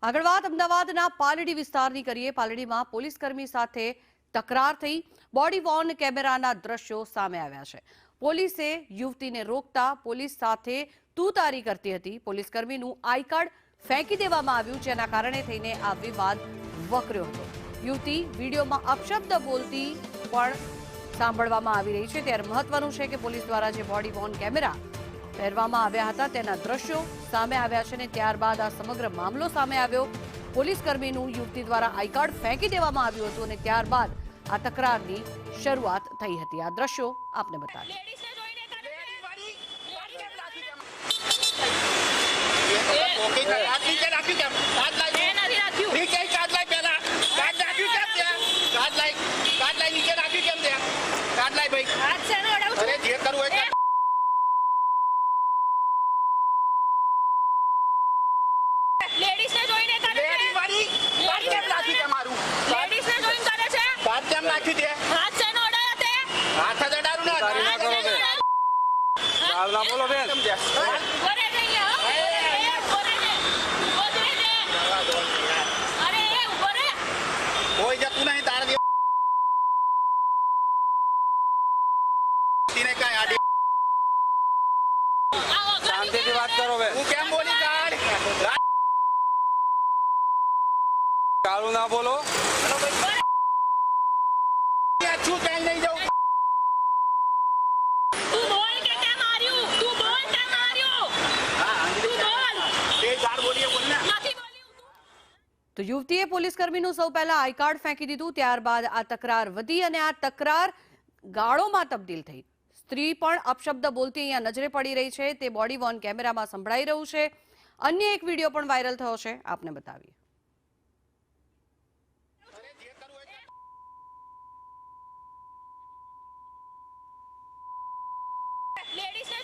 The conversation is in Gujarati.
આગળ વાત અમદાવાદના પાલડી વિસ્તારની કરીએ। પાલડીમાં પોલીસકર્મી સાથે તકરાર થઈ। બોડી વોર્ન કેમેરાના દ્રશ્યો સામે આવ્યા છે। પોલીસે યુવતીને રોકતા પોલીસ સાથે તૂતારી કરતી હતી। પોલીસકર્મીનું આઈ કાર્ડ ફેંકી દેવામાં આવ્યું, જેના કારણે થઈને આ વિવાદ વકર્યો હતો। યુવતી વિડીયોમાં અપશબ્દ બોલતી પણ સાંભળવામાં આવી રહી છે। ત્યારે મહત્વનું છે કે પોલીસ દ્વારા જે બોડી વોર્ન કેમેરા પહેરવામાં આવ્યા હતા તેના દ્રશ્યો સામે આવ્યા છે, અને ત્યારબાદ આ સમગ્ર મામલો સામે આવ્યો। પોલીસકર્મીનું યુવતી દ્વારા આઈ કાર્ડ ફેંકી દેવામાં આવ્યું હતું, અને ત્યારબાદ આ તકરારની શરૂઆત થઈ હતી। આ દ્રશ્યો આપને બતાવીએ। લેડીઝને જોઈને કરે છે, લેડીઝ કેમ નાખી છે મારું, લેડીઝને જોઈને કરે છે, હાથ કેમ નાખી દે, હાથ શેનો અડાયા તે, હાથ જ અડારું ના તારી ના કરો બે, હાલ ના બોલો બેન, બોલે નહીં હો, એ બોલે ને, બોલે ને, અરે એ ઉભો રે, કોઈ જતું નહીં તાર દે, તીને કાઈ આડી, શાંતિથી વાત કરો બે, હું કેમ બોલી કાઢ કાળું ના બોલો, શું કઈ નહીં જાઉં, તું બોલ કે કેમ માર્યું, તું બોલ કેમ માર્યું, તું બોલ તે ચાર બોલીએ બોલ ને નથી બોલ્યું। તો યુવતીએ પોલીસકર્મીનું સૌ પહેલા આઈ કાર્ડ ફેંકી દીધું, ત્યારબાદ આ તકરાર વધી અને આ તકરાર ગાળોમાં તબદીલ થઈ। સ્ત્રી પણ અપશબ્દ બોલતી અહીંયા નજરે પડી રહી છે, તે બોડી વોર્ન કેમેરામાં સંભળાઈ રહ્યું છે। અન્ય એક વિડીયો પણ વાયરલ થયો છે, આપને બતાવીએ। લેડીઝને